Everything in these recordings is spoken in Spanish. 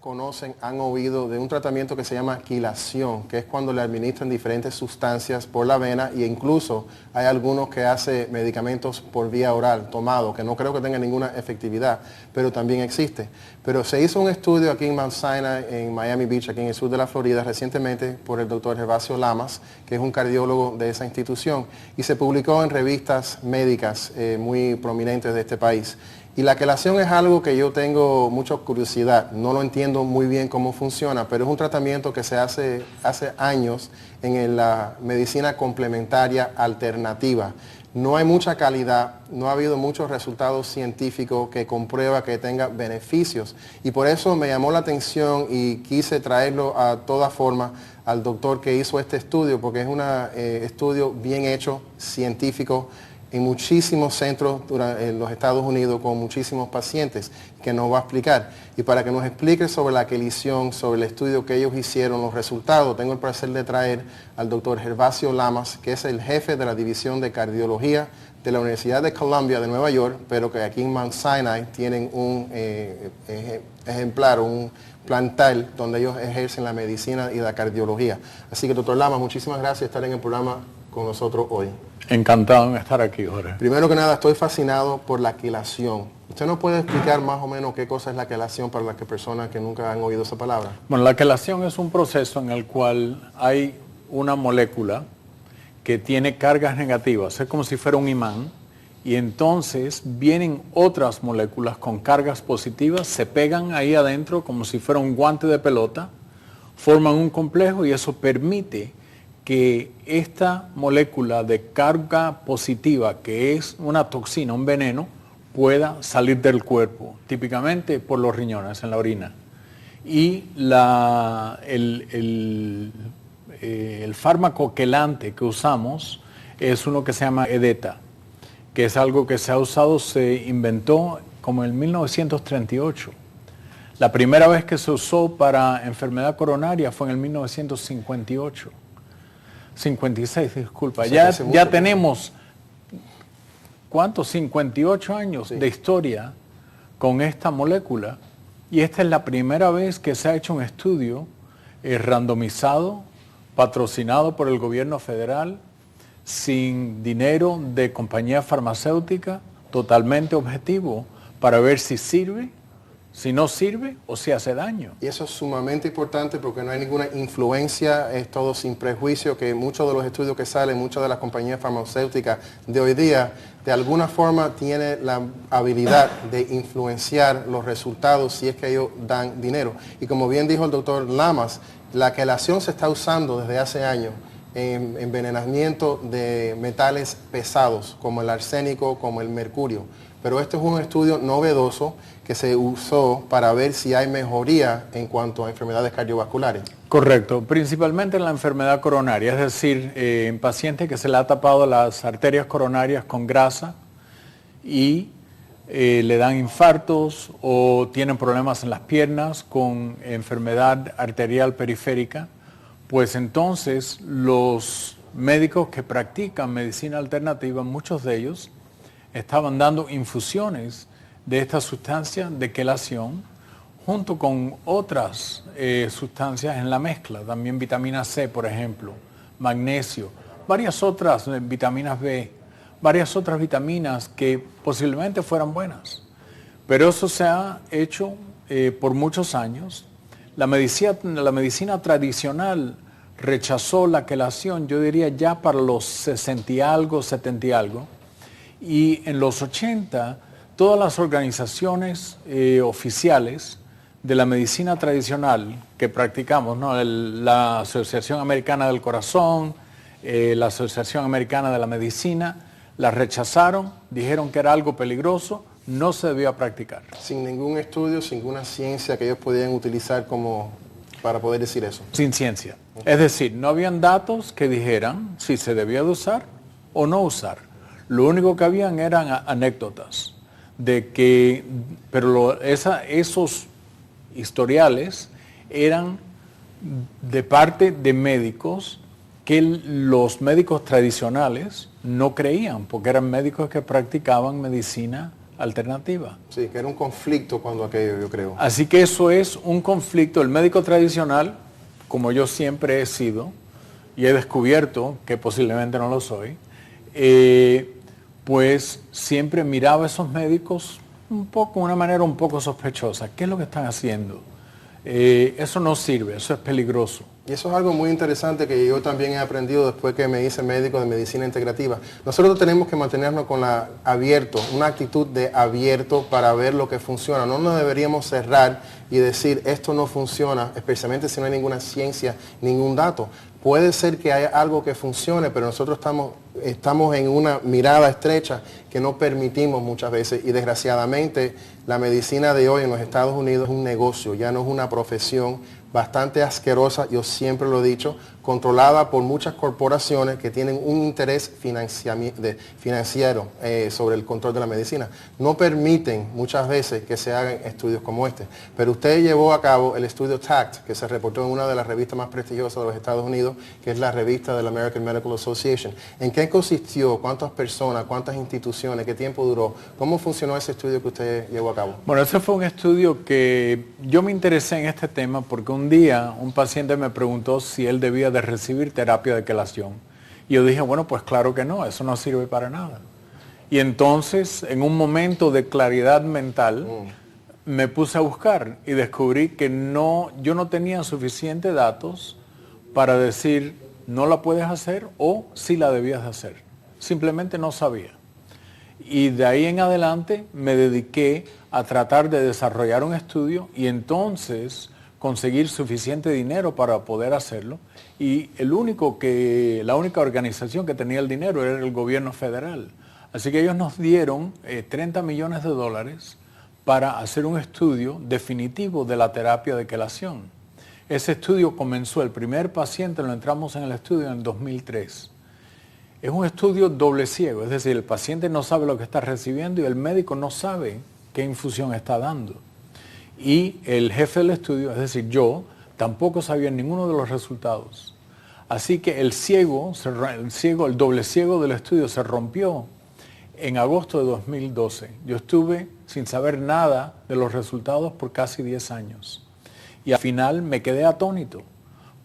conocen, han oído de un tratamiento que se llama quilación, que es cuando le administran diferentes sustancias por la vena, e incluso hay algunos que hacen medicamentos por vía oral, tomado, que no creo que tenga ninguna efectividad, pero también existe. Pero se hizo un estudio aquí en Mount Sinai, en Miami Beach, aquí en el sur de la Florida, recientemente por el doctor Gervasio Lamas, que es un cardiólogo de esa institución, y se publicó en revistas médicas muy prominentes de este país. Y la quelación es algo que yo tengo mucha curiosidad, no lo entiendo muy bien cómo funciona, pero es un tratamiento que se hace años en la medicina complementaria alternativa. No hay mucha calidad, no ha habido muchos resultados científicos que comprueba que tenga beneficios. Y por eso me llamó la atención y quise traerlo a toda forma al doctor que hizo este estudio, porque es un estudio bien hecho, científico, en muchísimos centros en los Estados Unidos con muchísimos pacientes que nos va a explicar. Y para que nos explique sobre la quelación, sobre el estudio que ellos hicieron, los resultados, tengo el placer de traer al doctor Gervasio Lamas, que es el jefe de la División de Cardiología de la Universidad de Columbia de Nueva York, pero que aquí en Mount Sinai tienen un ejemplar, un plantel donde ellos ejercen la medicina y la cardiología. Así que, doctor Lamas, muchísimas gracias por estar en el programa con nosotros hoy. Encantado en estar aquí, Jorge. Primero que nada, estoy fascinado por la quelación. ¿Usted nos puede explicar más o menos qué cosa es la quelación para las personas que nunca han oído esa palabra? Bueno, la quelación es un proceso en el cual hay una molécula que tiene cargas negativas, es como si fuera un imán, y entonces vienen otras moléculas con cargas positivas, se pegan ahí adentro como si fuera un guante de pelota, forman un complejo y eso permite que esta molécula de carga positiva, que es una toxina, un veneno, pueda salir del cuerpo, típicamente por los riñones, en la orina. Y el fármaco quelante que usamos es uno que se llama EDETA, que es algo que se ha usado, se inventó como en 1938. La primera vez que se usó para enfermedad coronaria fue en el 1958. 56, disculpa. Ya tenemos, ¿cuántos? 58 años de historia con esta molécula, y esta es la primera vez que se ha hecho un estudio randomizado, patrocinado por el gobierno federal, sin dinero de compañía farmacéutica, totalmente objetivo, para ver si sirve, si no sirve o si hace daño. Y eso es sumamente importante porque no hay ninguna influencia, es todo sin prejuicio, que muchos de los estudios que salen, muchas de las compañías farmacéuticas de hoy día, de alguna forma tiene la habilidad de influenciar los resultados si es que ellos dan dinero. Y como bien dijo el doctor Lamas, la quelación se está usando desde hace años en envenenamiento de metales pesados, como el arsénico, como el mercurio. Pero este es un estudio novedoso que se usó para ver si hay mejoría en cuanto a enfermedades cardiovasculares. Correcto, principalmente en la enfermedad coronaria, es decir, en pacientes que se le ha tapado las arterias coronarias con grasa y le dan infartos o tienen problemas en las piernas con enfermedad arterial periférica, pues entonces los médicos que practican medicina alternativa, muchos de ellos, estaban dando infusiones de esta sustancia de quelación junto con otras sustancias en la mezcla, también vitamina C, por ejemplo, magnesio, varias otras vitaminas B, varias otras vitaminas que posiblemente fueran buenas. Pero eso se ha hecho por muchos años. La medicina tradicional rechazó la quelación, yo diría ya para los 60 y algo, 70 y algo. Y en los 80, todas las organizaciones oficiales de la medicina tradicional que practicamos, ¿no? La Asociación Americana del Corazón, la Asociación Americana de la Medicina, la rechazaron, dijeron que era algo peligroso, no se debía practicar. Sin ningún estudio, sin ninguna ciencia que ellos podían utilizar como para poder decir eso. Sin ciencia. Es decir, no habían datos que dijeran si se debía de usar o no usar. Lo único que habían eran anécdotas de que, pero esos historiales eran de parte de médicos que los médicos tradicionales no creían, porque eran médicos que practicaban medicina alternativa. Sí, que era un conflicto cuando aquello, yo creo. Así que eso es un conflicto. El médico tradicional, como yo siempre he sido, y he descubierto que posiblemente no lo soy, pues siempre miraba a esos médicos de una manera un poco sospechosa. ¿Qué es lo que están haciendo? Eso no sirve, eso es peligroso. Y eso es algo muy interesante que yo también he aprendido después que me hice médico de medicina integrativa. Nosotros tenemos que mantenernos con una actitud de abierto para ver lo que funciona. No nos deberíamos cerrar y decir esto no funciona, especialmente si no hay ninguna ciencia, ningún dato. Puede ser que haya algo que funcione, pero nosotros estamos en una mirada estrecha que no permitimos muchas veces, y desgraciadamente la medicina de hoy en los Estados Unidos es un negocio, ya no es una profesión bastante asquerosa, yo siempre lo he dicho, controlada por muchas corporaciones que tienen un interés financiero sobre el control de la medicina. No permiten muchas veces que se hagan estudios como este. Pero usted llevó a cabo el estudio TACT, que se reportó en una de las revistas más prestigiosas de los Estados Unidos, que es la revista de la American Medical Association. ¿En qué consistió? ¿Cuántas personas? ¿Cuántas instituciones? ¿Qué tiempo duró? ¿Cómo funcionó ese estudio que usted llevó a cabo? Bueno, ese fue un estudio que yo me interesé en este tema porque un día un paciente me preguntó si él debía de recibir terapia de quelación. Y yo dije, bueno, pues claro que no, eso no sirve para nada. Y entonces, en un momento de claridad mental, me puse a buscar y descubrí que yo no tenía suficientes datos para decir no la puedes hacer o sí la debías de hacer. Simplemente no sabía. Y de ahí en adelante me dediqué a tratar de desarrollar un estudio y entonces conseguir suficiente dinero para poder hacerlo. Y la única organización que tenía el dinero era el gobierno federal. Así que ellos nos dieron $30 millones para hacer un estudio definitivo de la terapia de quelación. Ese estudio comenzó, el primer paciente lo entramos en el estudio en el 2003. Es un estudio doble ciego, es decir, el paciente no sabe lo que está recibiendo y el médico no sabe qué infusión está dando. Y el jefe del estudio, es decir, yo, tampoco sabía ninguno de los resultados. Así que el doble ciego del estudio se rompió en agosto de 2012. Yo estuve sin saber nada de los resultados por casi 10 años. Y al final me quedé atónito,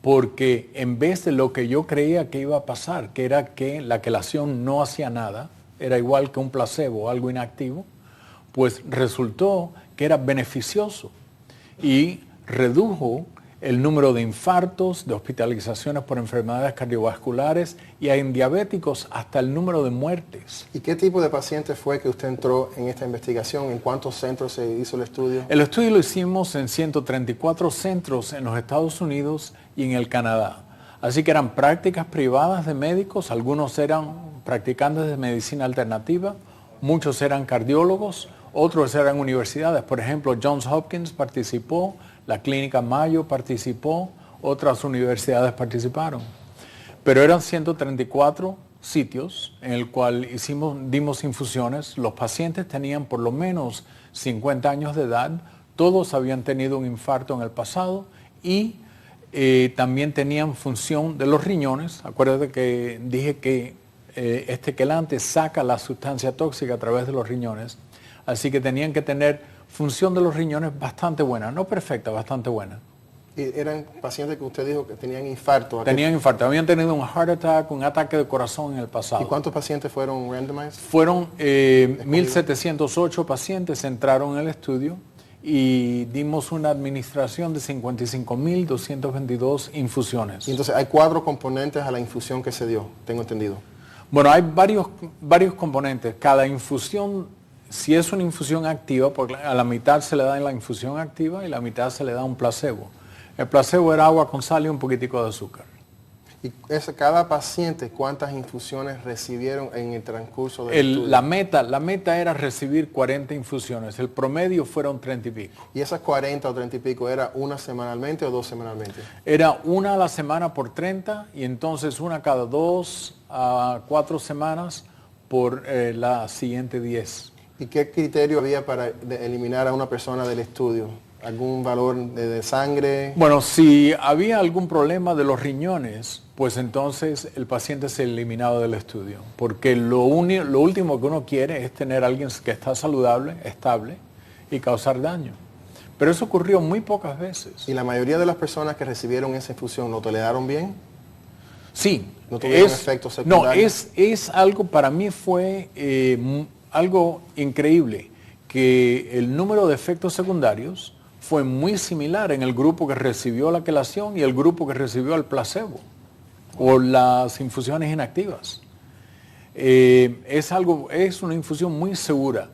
porque en vez de lo que yo creía que iba a pasar, que era que la quelación no hacía nada, era igual que un placebo, algo inactivo, pues resultó que era beneficioso y redujo el número de infartos, de hospitalizaciones por enfermedades cardiovasculares y en diabéticos hasta el número de muertes. ¿Y qué tipo de pacientes fue que usted entró en esta investigación? ¿En cuántos centros se hizo el estudio? El estudio lo hicimos en 134 centros en los Estados Unidos y en el Canadá. Así que eran prácticas privadas de médicos, algunos eran practicantes de medicina alternativa, muchos eran cardiólogos, otros eran universidades. Por ejemplo, Johns Hopkins participó, la Clínica Mayo participó, otras universidades participaron. Pero eran 134 sitios en el cual dimos infusiones. Los pacientes tenían por lo menos 50 años de edad, todos habían tenido un infarto en el pasado y también tenían función de los riñones. Acuérdate que dije que este quelante saca la sustancia tóxica a través de los riñones. Así que tenían que tener función de los riñones bastante buena, no perfecta, bastante buena. ¿Y eran pacientes que usted dijo que tenían infarto? Tenían infarto, habían tenido un heart attack, un ataque de corazón en el pasado. ¿Y cuántos pacientes fueron randomized? Fueron 1.708 pacientes entraron en el estudio y dimos una administración de 55.222 infusiones. Y entonces hay 4 componentes a la infusión que se dio, tengo entendido. Bueno, hay varios componentes. Cada infusión, si es una infusión activa, porque a la mitad se le da la infusión activa y la mitad se le da un placebo. El placebo era agua con sal y un poquitico de azúcar. ¿Y cada paciente cuántas infusiones recibieron en el transcurso del estudio? La meta era recibir 40 infusiones. El promedio fueron 30 y pico. ¿Y esas 40 o 30 y pico era una semanalmente o 2 semanalmente? Era una a la semana por 30 y entonces una cada 2 a 4 semanas por la siguiente 10. ¿Y qué criterio había para eliminar a una persona del estudio? ¿Algún valor de sangre? Bueno, si había algún problema de los riñones, pues entonces el paciente se eliminaba del estudio, porque lo último que uno quiere es tener a alguien que está saludable, estable y causar daño. Pero eso ocurrió muy pocas veces. ¿Y la mayoría de las personas que recibieron esa infusión lo toleraron bien? Sí. ¿No tuvieron efectos secundarios? No, es algo, para mí fue algo increíble, que el número de efectos secundarios fue muy similar en el grupo que recibió la quelación y el grupo que recibió el placebo o las infusiones inactivas. Es una infusión muy segura.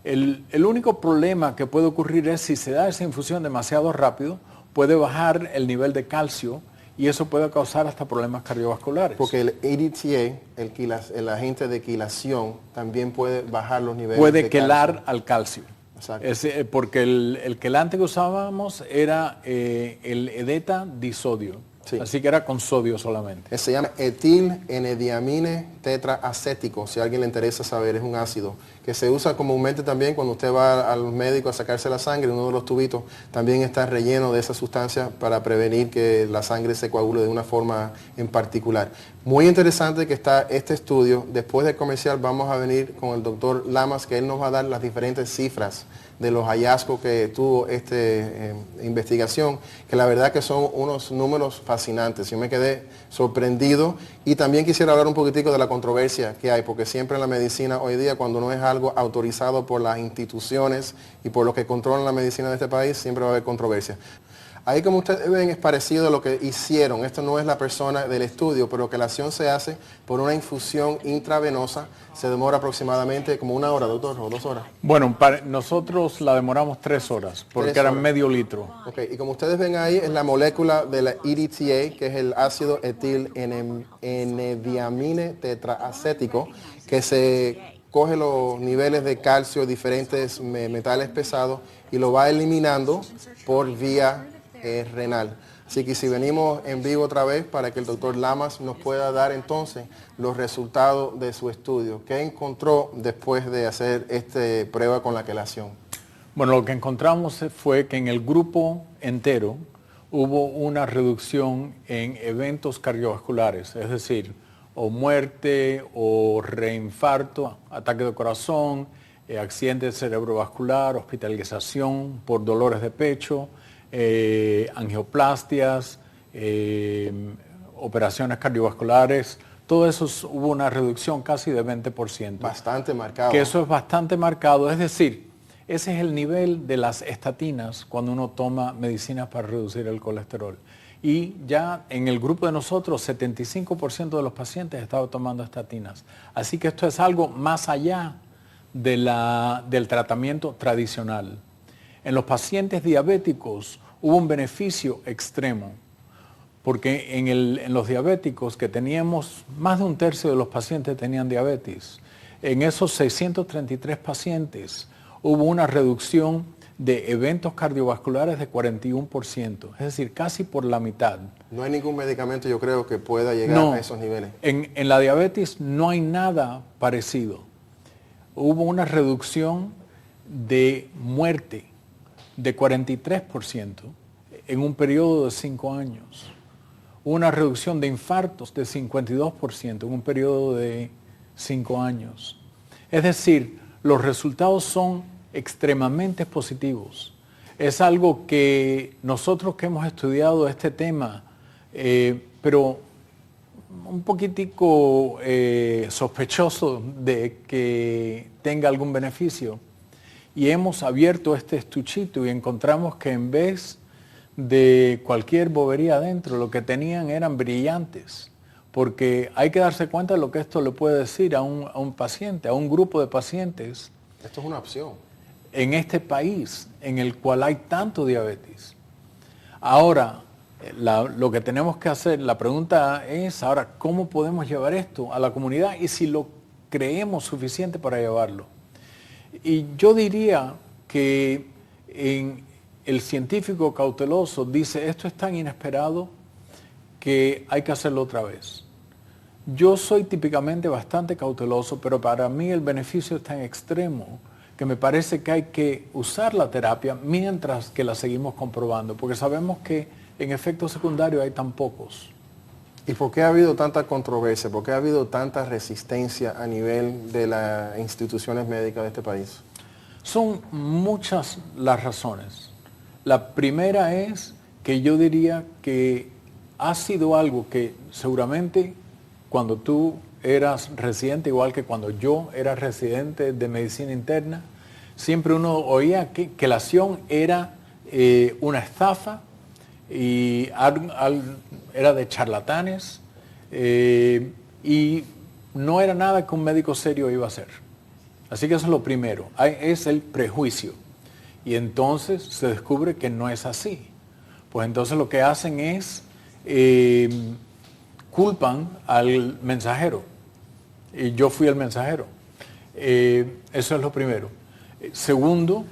El único problema que puede ocurrir es si se da esa infusión demasiado rápido, puede bajar el nivel de calcio y eso puede causar hasta problemas cardiovasculares. Porque el ADTA, el agente de quelación, también puede bajar los niveles puede de quelar calcio. al calcio. Exacto. Porque el quelante que usábamos era el edeta disodio. Sí. Así que era con sodio solamente. Se llama etil-N-diamine tetraacético, si a alguien le interesa saber, es un ácido que se usa comúnmente también cuando usted va al médico a sacarse la sangre, uno de los tubitos también está relleno de esa sustancia para prevenir que la sangre se coagule de una forma en particular. Muy interesante que está este estudio. Después del comercial vamos a venir con el doctor Lamas, que él nos va a dar las diferentes cifras de los hallazgos que tuvo esta investigación, que la verdad que son unos números fascinantes. Yo me quedé sorprendido y también quisiera hablar un poquitico de la controversia que hay, porque siempre en la medicina hoy día, cuando no es algo autorizado por las instituciones y por los que controlan la medicina de este país, siempre va a haber controversia. Ahí, como ustedes ven, es parecido a lo que hicieron. Esto no es la persona del estudio, pero que la acción se hace por una infusión intravenosa. Se demora aproximadamente como 1 hora, doctor, o 2 horas. Bueno, nosotros la demoramos 3 horas, porque era medio litro. Ok, y como ustedes ven ahí, es la molécula de la EDTA, que es el ácido etil-N-diamine tetraacético, que se coge los niveles de calcio, diferentes metales pesados, y lo va eliminando por vía renal. Así que si venimos en vivo otra vez para que el doctor Lamas nos pueda dar entonces los resultados de su estudio. ¿Qué encontró después de hacer esta prueba con la quelación? Bueno, lo que encontramos fue que en el grupo entero hubo una reducción en eventos cardiovasculares, es decir, o muerte o reinfarto, ataque de corazón, accidente cerebrovascular, hospitalización por dolores de pecho, angioplastias, operaciones cardiovasculares, todo eso hubo una reducción casi de 20%. Bastante marcado. Que eso es bastante marcado, es decir, ese es el nivel de las estatinas cuando uno toma medicinas para reducir el colesterol. Y ya en el grupo de nosotros, 75% de los pacientes estaban tomando estatinas. Así que esto es algo más allá del tratamiento tradicional. En los pacientes diabéticos hubo un beneficio extremo, porque en los diabéticos que teníamos, más de 1/3 de los pacientes tenían diabetes. En esos 633 pacientes hubo una reducción de eventos cardiovasculares de 41%, es decir, casi por la mitad. No hay ningún medicamento, yo creo, que pueda llegar a esos niveles. En la diabetes no hay nada parecido. Hubo una reducción de muerte de 43% en un periodo de 5 años. Una reducción de infartos de 52% en un periodo de 5 años. Es decir, los resultados son extremadamente positivos. Es algo que nosotros que hemos estudiado este tema, pero un poquitico sospechoso de que tenga algún beneficio, y hemos abierto este estuchito y encontramos que en vez de cualquier bobería adentro, lo que tenían eran brillantes, porque hay que darse cuenta de lo que esto le puede decir a un paciente, a un grupo de pacientes. Esto es una opción. En este país en el cual hay tanto diabetes. Ahora, lo que tenemos que hacer, la pregunta es ahora, ¿cómo podemos llevar esto a la comunidad y si lo creemos suficiente para llevarlo? Y yo diría que el científico cauteloso dice, esto es tan inesperado que hay que hacerlo otra vez. Yo soy típicamente bastante cauteloso, pero para mí el beneficio es tan extremo que me parece que hay que usar la terapia mientras que la seguimos comprobando, porque sabemos que en efectos secundarios hay tan pocos. ¿Y por qué ha habido tanta controversia? ¿Por qué ha habido tanta resistencia a nivel de las instituciones médicas de este país? Son muchas las razones. La primera es que yo diría que ha sido algo que seguramente cuando tú eras residente, igual que cuando yo era residente de medicina interna, siempre uno oía que la acción era una estafa y era de charlatanes y no era nada que un médico serio iba a hacer. Así que eso es lo primero, es el prejuicio. Y entonces se descubre que no es así. Pues entonces lo que hacen es culpan al mensajero. Y yo fui el mensajero. Eso es lo primero. Segundo,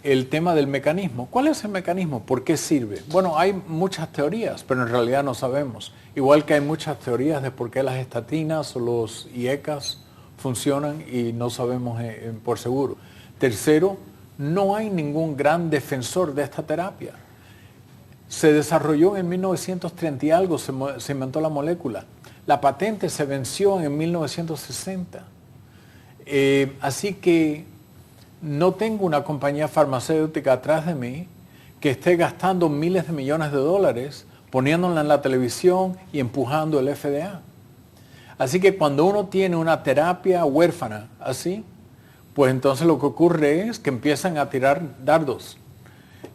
el tema del mecanismo. ¿Cuál es el mecanismo? ¿Por qué sirve? Bueno, hay muchas teorías, pero en realidad no sabemos. Igual que hay muchas teorías de por qué las estatinas o los IECAS funcionan y no sabemos por seguro. Tercero, no hay ningún gran defensor de esta terapia. Se desarrolló en 1930 y algo, se inventó la molécula. La patente se venció en 1960. Así que no tengo una compañía farmacéutica atrás de mí que esté gastando miles de millones de dólares poniéndola en la televisión y empujando el FDA. Así que cuando uno tiene una terapia huérfana así, pues entonces lo que ocurre es que empiezan a tirar dardos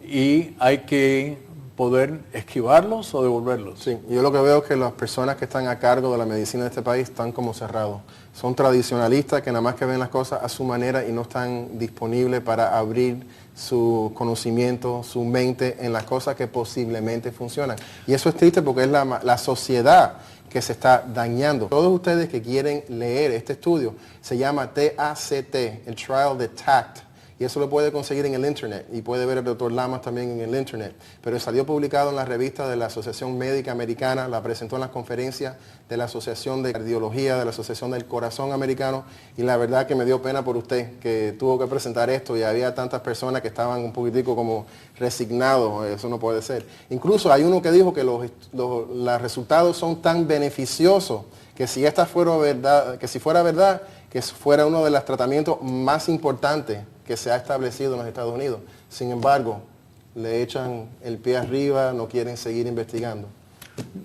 y hay que poder esquivarlos o devolverlos. Sí, yo lo que veo es que las personas que están a cargo de la medicina de este país están como cerrados. Son tradicionalistas que nada más que ven las cosas a su manera y no están disponibles para abrir su conocimiento, su mente en las cosas que posiblemente funcionan. Y eso es triste porque es la sociedad que se está dañando. Todos ustedes que quieren leer este estudio, se llama TACT, el Trial de TACT. Y eso lo puede conseguir en el internet y puede ver el doctor Lamas también en el internet. Pero salió publicado en la revista de la Asociación Médica Americana, la presentó en las conferencias de la Asociación de Cardiología, de la Asociación del Corazón Americano, y la verdad que me dio pena por usted que tuvo que presentar esto y había tantas personas que estaban un poquitico como resignados, eso no puede ser. Incluso hay uno que dijo que los resultados son tan beneficiosos que si esta fuera verdad, que fuera uno de los tratamientos más importantes que se ha establecido en los Estados Unidos. Sin embargo, le echan el pie arriba, no quieren seguir investigando.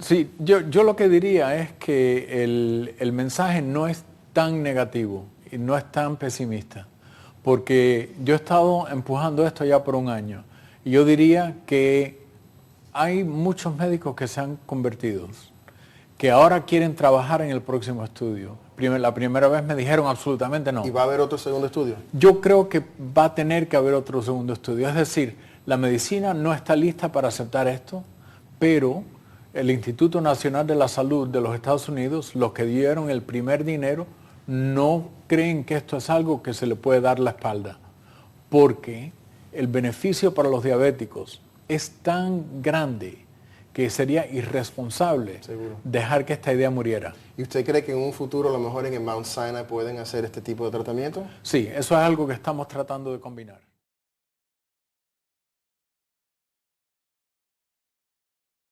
Sí, yo lo que diría es que el mensaje no es tan negativo y no es tan pesimista, porque yo he estado empujando esto ya por un año y yo diría que hay muchos médicos que se han convertido, que ahora quieren trabajar en el próximo estudio. La primera vez me dijeron absolutamente no. ¿Y va a haber otro segundo estudio? Yo creo que va a tener que haber otro segundo estudio. Es decir, la medicina no está lista para aceptar esto, pero el Instituto Nacional de la Salud de los Estados Unidos, los que dieron el primer dinero, no creen que esto es algo que se le puede dar la espalda, porque el beneficio para los diabéticos es tan grande que sería irresponsable dejar que esta idea muriera. ¿Y usted cree que en un futuro a lo mejor en el Mount Sinai pueden hacer este tipo de tratamiento? Sí, eso es algo que estamos tratando de combinar.